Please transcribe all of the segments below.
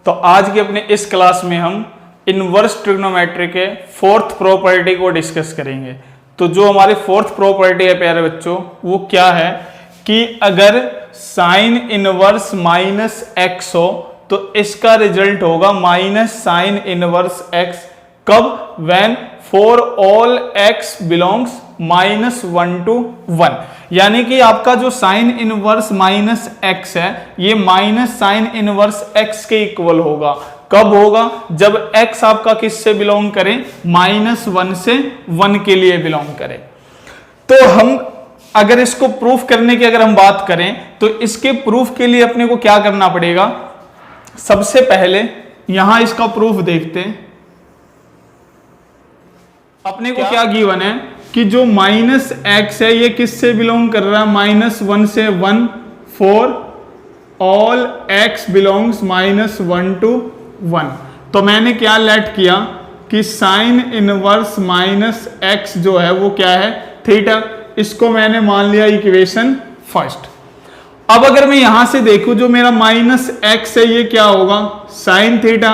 तो आज की अपने इस क्लास में हम इनवर्स ट्रिग्नोमेट्री के फोर्थ प्रॉपर्टी को डिस्कस करेंगे। तो जो हमारी फोर्थ प्रॉपर्टी है प्यारे बच्चों, वो क्या है कि अगर साइन इनवर्स माइनस एक्स हो तो इसका रिजल्ट होगा माइनस साइन इनवर्स एक्स। कब? When for all x belongs -1 to 1। यानी कि आपका जो साइन इनवर्स माइनस एक्स है ये माइनस साइन इनवर्स एक्स के इक्वल होगा। कब होगा? जब x आपका किससे बिलोंग करे? -1 से 1 के लिए बिलोंग करे। तो हम अगर इसको प्रूफ करने की अगर हम बात करें तो इसके प्रूफ के लिए अपने को क्या करना पड़ेगा? सबसे पहले यहां इसका प्रूफ देखते हैं। अपने को क्या गिवन है कि जो माइनस एक्स है ये किससे बिलोंग कर रहा है? -1 से 1 for all x belongs -1 to 1। तो मैंने क्या लेट किया कि साइन इनवर्स माइनस एक्स जो है वो क्या है? थीटा। इसको मैंने मान लिया इक्वेशन फर्स्ट। अब अगर मैं यहां से देखूं जो मेरा माइनस एक्स है ये क्या होगा? Sine theta.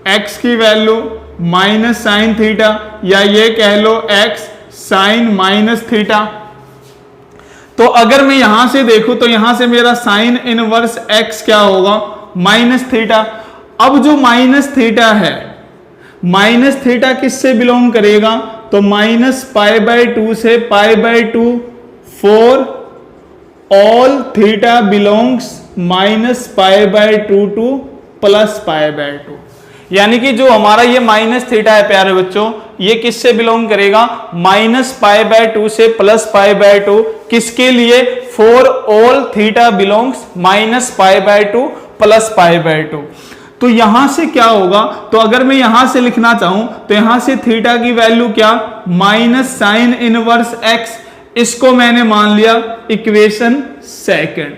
एक्स की वैल्यू माइनस साइन थीटा, या ये कह लो एक्स साइन माइनस थीटा। तो अगर मैं यहां से देखूं तो यहां से मेरा साइन इनवर्स एक्स क्या होगा? Minus theta. अब जो माइनस थीटा है, माइनस थीटा किससे बिलोंग करेगा? तो -π/2 से π/2 for all theta belongs -π/2 to +π/2। यानी कि जो हमारा ये माइनस थीटा है प्यारे बच्चों, ये किससे बिलोंग करेगा? -π/2 से +π/2। किसके लिए? For all theta belongs -π/2 +π/2। तो यहां से क्या होगा? तो अगर मैं यहां से लिखना चाहूं तो यहां से थीटा की वैल्यू क्या? Minus sine inverse x. इसको मैंने मान लिया इक्वेशन सेकंड।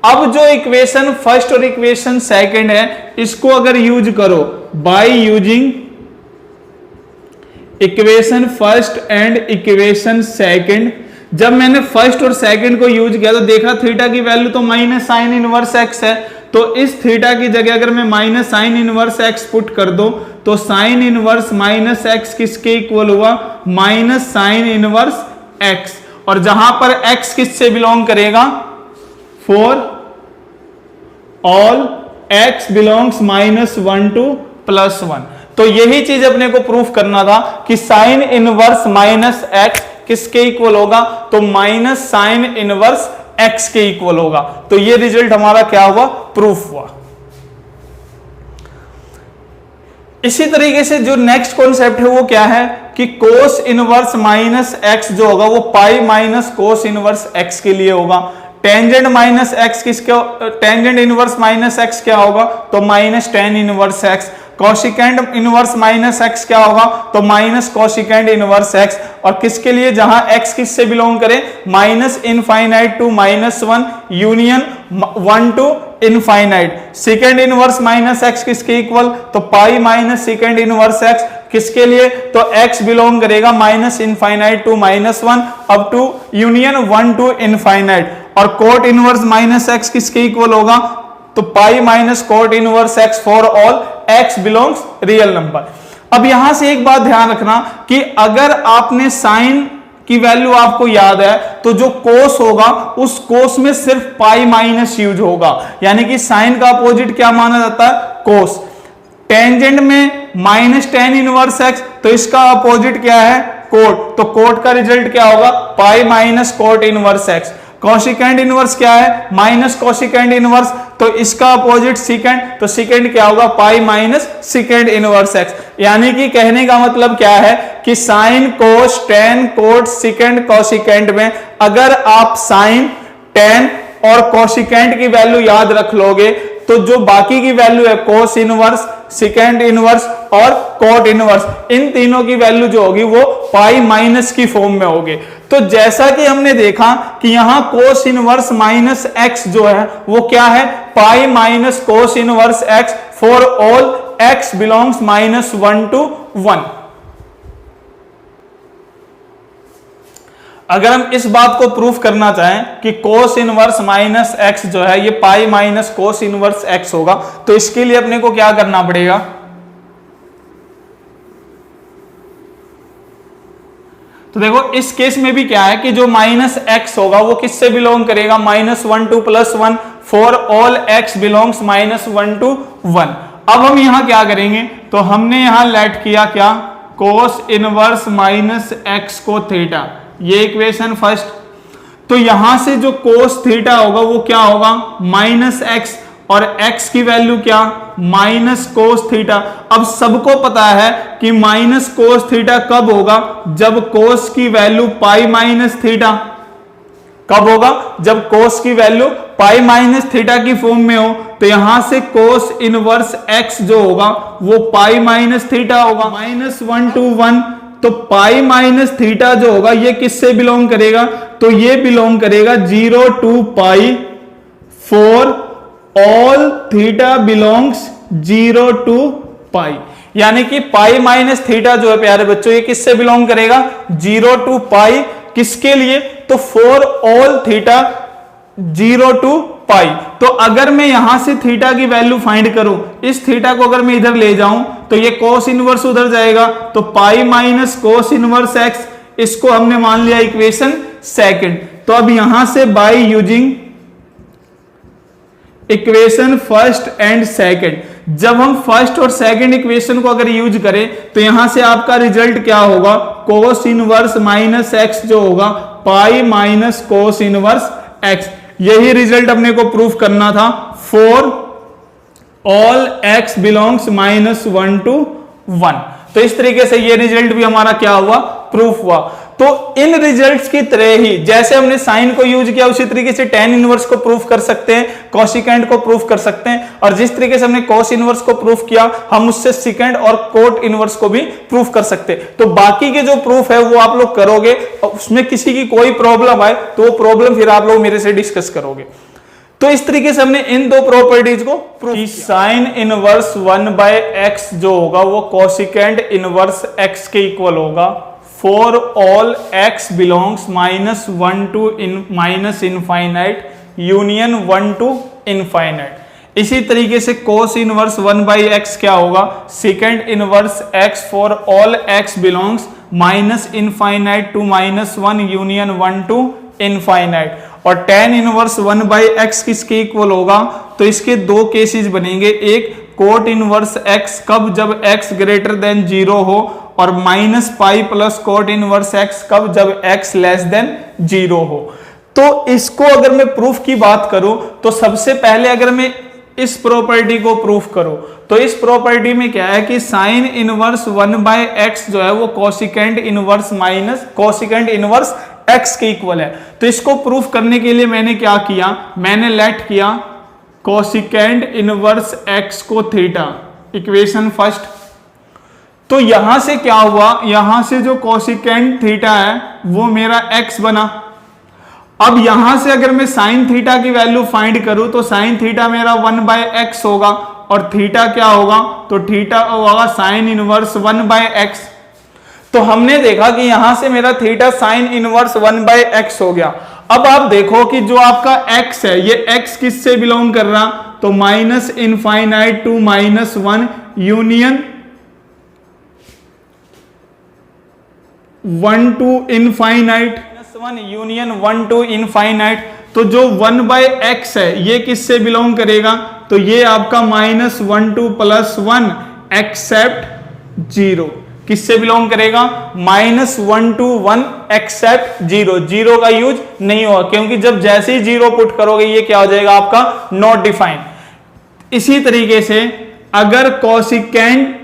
अब जो इक्वेशन फर्स्ट और इक्वेशन सेकंड है इसको अगर यूज करो by using equation first and equation second, जब मैंने फर्स्ट और सेकंड को यूज किया तो देखा थीटा की वैल्यू तो माइनस साइन इनवर्स एक्स है। तो इस थीटा की जगह अगर मैं minus sine inverse x put कर दो तो साइन इनवर्स माइनस एक्स किसके इक्वल हुआ? Minus sine inverse x. और जहां पर एक्स किससे बिलोंग करेगा? For all x belongs -1 to +1। तो यही चीज अपने को प्रूफ करना था कि साइन इनवर्स माइनस एक्स किसके इक्वल होगा? तो माइनस साइन इनवर्स एक्स के इक्वल होगा। तो ये रिजल्ट हमारा क्या हुआ? प्रूफ हुआ। इसी तरीके से जो नेक्स्ट कॉन्सेप्ट है वो क्या है कि कोस इनवर्स माइनस एक्स जो होगा वो pi minus cos inverse x के लिए होगा। टेंजेंट माइनस एक्स किसके? टेंजेंट इनवर्स माइनस एक्स क्या होगा? तो minus tan inverse x. Cosecant inverse minus x क्या होगा? तो माइनस कोशिकेंट इनवर्स एक्स। और किसके लिए? जहां एक्स किससे बिलोंग करे? -∞ to -1 union 1 to infinite. Second inverse minus x किसके इक्वल? तो pi minus second inverse x. किसके लिए? तो x बिलोंग करेगा -∞ to -1 up to union 1 to infinite. और कोट इनवर्स माइनस एक्स किसके इक्वल होगा? तो pi minus cot inverse x for all x belongs real number. अब यहां से एक बात ध्यान रखना कि अगर आपने साइन की वैल्यू आपको याद है तो जो कोस होगा उस कोस में सिर्फ पाई माइनस यूज होगा। यानी कि साइन का अपोजिट क्या माना जाता है? कोस। टेंजेंट में -tan इनवर्स एक्स, तो इसका अपोजिट क्या है? कोट। तो कोट का रिजल्ट क्या होगा? पाई minus cot inverse x. Cosecant inverse क्या है? माइनस कोशिकेंट इनवर्स, तो इसका अपोजिट सीकेंड। तो सीकेंड क्या होगा? Pi minus सीकेंड inverse x. यानी कि कहने का मतलब क्या है कि sine cos ten coat सीकेंड cosecant में अगर आप साइन टेन और कोशिकेंट की वैल्यू याद रख लोगे तो जो बाकी की वैल्यू है कोस इनवर्स, सेकेंड इनवर्स और कोट इनवर्स, इन तीनों की वैल्यू जो होगी वो पाई माइनस की फॉर्म में होगी। तो जैसा कि हमने देखा कि यहां कोस इनवर्स माइनस एक्स जो है वो क्या है? Pi minus cos inverse x for all x belongs -1 to 1। अगर हम इस बात को प्रूफ करना चाहें कि कोस इनवर्स माइनस एक्स जो है ये pi minus cos inverse x होगा, तो इसके लिए अपने को क्या करना पड़ेगा, तो देखो इस केस में भी क्या है कि जो माइनस एक्स होगा वो किससे बिलोंग करेगा, -1 to +1 for all x belongs -1 to 1। अब हम यहां क्या करेंगे, तो हमने यहां लेट किया क्या, कोस इनवर्स माइनस एक्स को थीटा, ये इक्वेशन फर्स्ट। तो यहां से जो कोस थीटा होगा वो क्या होगा, माइनस एक्स, और x की वैल्यू क्या, माइनस कोस थीटा। अब सबको पता है कि माइनस कोस थीटा कब होगा, जब कोस की वैल्यू पाई माइनस थीटा, कब होगा, जब कोस की वैल्यू पाई माइनस थीटा की फॉर्म में हो। तो यहां से कोस इनवर्स x जो होगा वो पाई माइनस थीटा होगा, -1 to 1। तो पाई माइनस थीटा जो होगा ये किससे बिलोंग करेगा, तो ये बिलोंग करेगा 0 to pi for all theta belongs 0 to पाई। यानी कि पाई माइनस थीटा जो है प्यारे बच्चों ये किससे बिलोंग करेगा, 0 to पाई, किसके लिए, तो फॉर ऑल थीटा 0 to पाई। तो अगर मैं यहां से थीटा की वैल्यू फाइंड करूं, इस थीटा को अगर मैं इधर ले जाऊं तो ये कोस इनवर्स उधर जाएगा, तो pi minus cos inverse x, इसको हमने मान लिया इक्वेशन सेकंड। तो अब यहां से by using equation first and second, जब हम फर्स्ट और सेकंड इक्वेशन को अगर यूज करें तो यहां से आपका रिजल्ट क्या होगा, कोस इनवर्स माइनस एक्स जो होगा pi minus cos inverse x. यही रिजल्ट अपने को प्रूफ करना था for all x belongs -1 to 1। तो इस तरीके से ये रिजल्ट भी हमारा क्या हुआ, प्रूफ हुआ। तो इन रिजल्ट्स की तरह ही जैसे हमने साइन को यूज किया उसी तरीके से टेन इनवर्स को प्रूफ कर सकते हैं, कोसिकेंट को प्रूफ कर सकते हैं, और जिस तरीके से हमने कोस इनवर्स को प्रूफ किया हम उससे सिकेंड और कोट इनवर्स को भी प्रूफ कर सकते हैं। तो बाकी के जो प्रूफ है वो आप लोग करोगे, उसमें किसी की कोई प्रॉब्लम आए तो वो प्रॉब्लम फिर आप लोग मेरे से डिस्कस करोगे। तो इस तरीके से हमने इन दो प्रॉपर्टीज को प्रूफ किया। साइन इनवर्स 1/x जो होगा वो कोसिकेंट इनवर्स x के इक्वल होगा for all x belongs -1 to -infinite union 1 to infinite. इसी तरीके से कोस इनवर्स 1/x क्या होगा, second inverse x for all x belongs -infinite to -1 union 1 to infinite. और टेन इनवर्स 1/x किसके equal होगा, तो इसके दो केसेस बनेंगे, एक कोट इनवर्स x कब, जब x ग्रेटर देन 0 हो, और -pi plus coat inverse x कब, जब x लेस देन 0 हो। तो इसको अगर मैं प्रूफ की बात करूं तो सबसे पहले अगर मैं इस प्रॉपर्टी को प्रूफ करूं तो इस प्रॉपर्टी में क्या है कि साइन इनवर्स 1/x जो है वो cosecant inverse minus cosecant inverse x के इक्वल है। तो इसको प्रूफ करने के लिए मैंने क्या किया, मैंने लेट किया कोसिकेंट इनवर्स x को थीटा, इक्वेशन फर्स्ट। तो यहां से क्या हुआ, यहां से जो कोसिकेंट थीटा है वो मेरा x बना। अब यहां से अगर मैं साइन थीटा की वैल्यू फाइंड करूं तो साइन थीटा मेरा 1/x होगा, और थीटा क्या होगा, तो थीटा होगा साइन इनवर्स 1/x। तो हमने देखा कि यहां से मेरा थीटा साइन इनवर्स 1/x हो गया। अब आप देखो कि जो आपका x है ये x किससे बिलोंग कर रहा, तो -infinite to -1 union 1 to infinite, union 1 to infinite. तो जो 1/x है ये किससे बिलोंग करेगा, तो ये आपका -1 to +1 एक्सेप्ट 0 किससे बिलोंग करेगा, -1 to 1 एक्सेप्ट 0। 0 का यूज नहीं होगा क्योंकि जब जैसे ही 0 पुट करोगे ये क्या हो जाएगा आपका नॉट डिफाइंड। इसी तरीके से अगर कोसिकेंट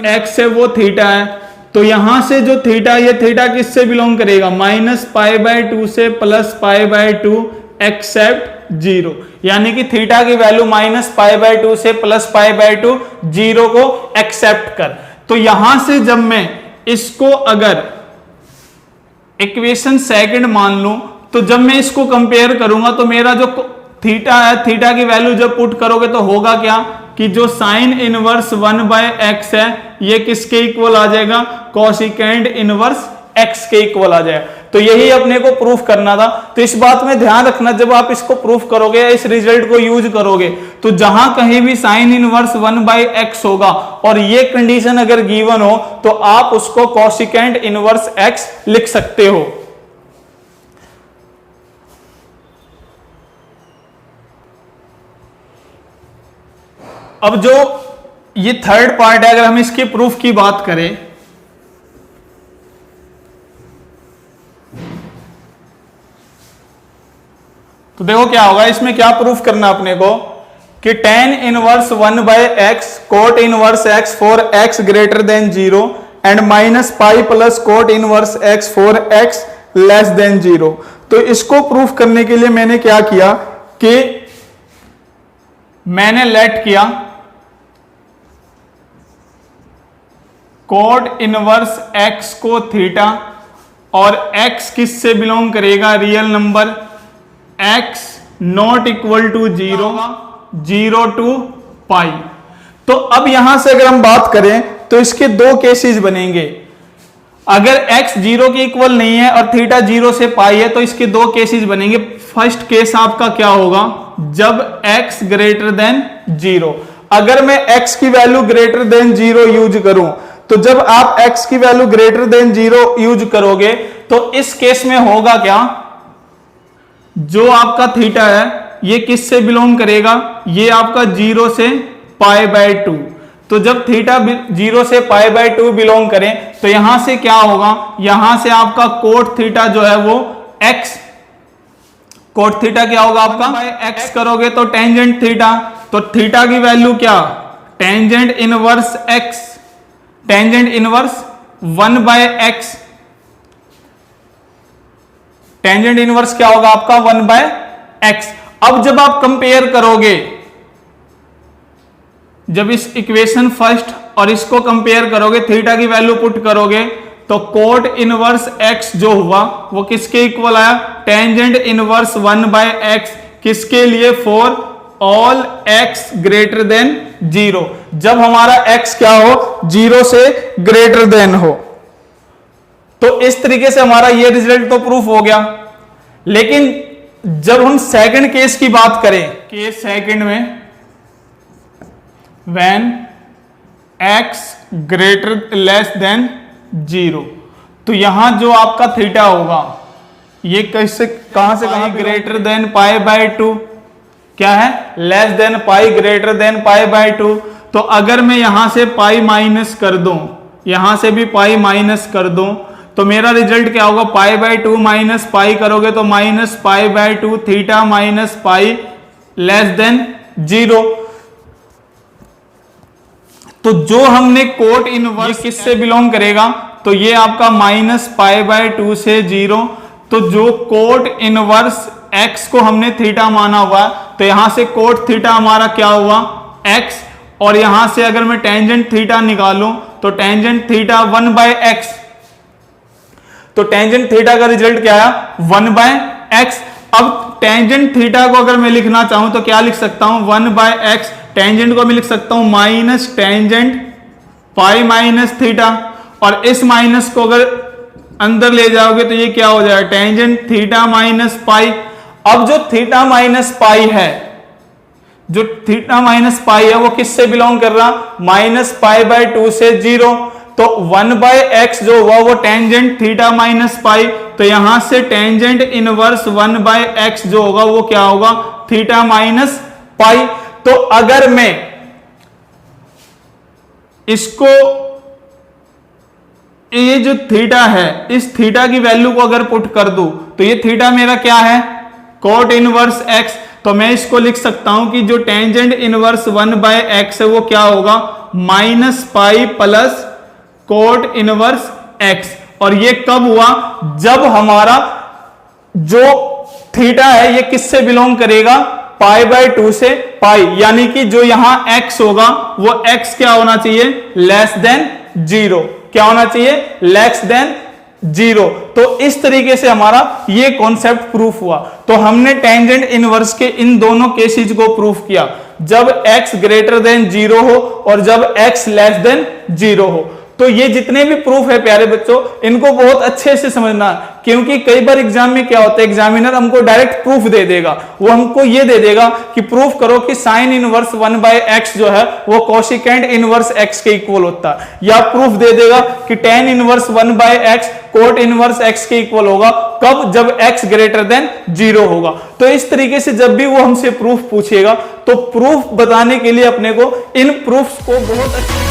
x है वो थीटा है, तो यहां से जो थीटा, ये थीटा किससे बिलोंग करेगा, -π/2 से +π/2 एक्सेप्ट 0। यानी कि थीटा की वैल्यू -π/2 से +π/2 0 को एक्सेप्ट कर। तो यहां से जब मैं इसको अगर इक्वेशन सेकंड मान लूं तो जब मैं इसको कंपेयर करूंगा तो मेरा जो थीटा है, थीटा की वैल्यू जब पुट करोगे तो होगा क्या कि जो साइन इनवर्स 1/x है ये किसके इक्वल आ जाएगा, कोसिकेंट इनवर्स x के इक्वल आ जाए। तो यही अपने को प्रूफ करना था। तो इस बात में ध्यान रखना, जब आप इसको प्रूफ करोगे या इस रिजल्ट को यूज करोगे तो जहां कहीं भी साइन इनवर्स 1/x होगा और ये कंडीशन अगर गिवन हो तो आप उसको कोसिकेंट इनवर्स x लिख सकते हो। अब जो ये थर्ड पार्ट है, अगर हम इसके प्रूफ की बात करें तो देखो क्या होगा, इसमें क्या प्रूफ करना अपने को कि tan inverse 1/x coat inverse x for x greater than 0 and minus pi plus coat inverse x for x less than 0। तो इसको प्रूफ करने के लिए मैंने क्या किया कि मैंने लेट किया कोट इनवर्स x को थीटा और x किस से बिलोंग करेगा, real number x not equal to 0 to pi. तो अब यहां से अगर हम बात करें तो इसके दो केसेस बनेंगे। अगर x 0 के इक्वल नहीं है और थीटा 0 से पाई है तो इसके दो केसेस बनेंगे। फर्स्ट केस आपका क्या होगा, जब x ग्रेटर देन 0। अगर मैं x की वैल्यू ग्रेटर देन 0 यूज करूं तो जब आप x की वैल्यू ग्रेटर देन 0 यूज करोगे तो इस केस में होगा क्या, जो आपका थीटा है ये किस से बिलोंग करेगा, ये आपका 0 से π/2। तो जब थीटा 0 से π/2 बिलोंग करें तो यहां से क्या होगा, यहां से आपका कोट थीटा जो है वो x, कोट थीटा क्या होगा आपका x करोगे तो टेंजेंट थीटा, तो थीटा की वैल्यू क्या, tangent inverse x, tangent inverse 1/x, tangent inverse क्या होगा आपका 1/x। अब जब आप कंपेयर करोगे, जब इस इक्वेशन फर्स्ट और इसको कंपेयर करोगे, थीटा की वैल्यू पुट करोगे तो कोट इनवर्स x जो हुआ वो किसके इक्वल आया, टेंजेंट इनवर्स 1/x, किसके लिए, for all x greater than 0, जब हमारा x क्या हो, 0 से ग्रेटर देन हो। तो इस तरीके से हमारा ये रिजल्ट तो प्रूफ हो गया। लेकिन जब हम सेकंड केस की बात करें, केस सेकंड में when x greater less than 0, तो यहां जो आपका थीटा होगा ये कैसे कहां से कहां, ग्रेटर देन π/2, क्या है, less than pi greater than π/2। तो अगर मैं यहां से पाई माइनस कर दूं, यहां से भी पाई माइनस कर दूं तो मेरा रिजल्ट क्या होगा, π/2 माइनस पाई करोगे तो minus π/2 theta minus pi less than 0। तो जो हमने कोट इनवर्स किससे बिलोंग करेगा, तो ये आपका माइनस π/2 से 0। तो जो कोट इनवर्स x को हमने थीटा माना हुआ तो यहां से कोट थीटा हमारा क्या हुआ x, और यहां से अगर मैं टेंजेंट थीटा निकालूं तो टेंजेंट थीटा 1/x, तो टेंजेंट थीटा का रिजल्ट क्या आया 1/x। अब टेंजेंट थीटा को अगर मैं लिखना चाहूं तो क्या लिख सकता हूं 1/x, टेंजेंट को मैं लिख सकता हूं minus tangent pi minus theta, और इस माइनस को अगर अंदर ले जाओगे तो ये क्या हो जाएगा टेंजेंट थीटा माइनस पाई। अब जो थीटा माइनस पाई है, जो थीटा माइनस पाई है वो किससे बिलोंग कर रहा, माइनस π/2 से 0। तो 1/x जो हुआ वो टेंजेंट थीटा माइनस पाई, तो यहां से टेंजेंट इनवर्स 1/x जो होगा वो क्या होगा, थीटा माइनस पाई। तो अगर मैं इसको, ये जो थीटा है इस थीटा की वैल्यू को अगर पुट कर दूं तो ये थीटा मेरा क्या है, कोट इनवर्स x। तो मैं इसको लिख सकता हूं कि जो टेंजेंट इनवर्स 1/x है वो क्या होगा, minus pi plus coat inverse x। और ये कब हुआ, जब हमारा जो थीटा है ये किससे बिलोंग करेगा, π/2 से पाई, यानी कि जो यहां x होगा वो x क्या होना चाहिए, लेस देन 0, क्या होना चाहिए, लेस देन 0। तो इस तरीके से हमारा ये कॉन्सेप्ट प्रूफ हुआ। तो हमने टेंजेंट इनवर्स के इन दोनों केसेस को प्रूफ किया, जब x ग्रेटर देन 0 हो और जब x लेस देन 0 हो। तो ये जितने भी प्रूफ है प्यारे बच्चों, इनको बहुत अच्छे से समझना, क्योंकि कई बार एग्जाम में क्या होता है, एग्जामिनर हमको डायरेक्ट प्रूफ दे देगा, वो हमको ये दे देगा कि प्रूफ करो कि साइन इनवर्स 1/x जो है वो कोसिकेंड इनवर्स x के इक्वल होता है, या प्रूफ दे देगा कि tan inverse 1/x coat inverse x के इक्वल होगा, कब, जब x ग्रेटर देन 0 होगा। तो इस तरीके से जब भी वो हमसे प्रूफ पूछेगा तो प्रूफ बताने के लिए अपने को इन प्रूफ्स को बहुत अच्छे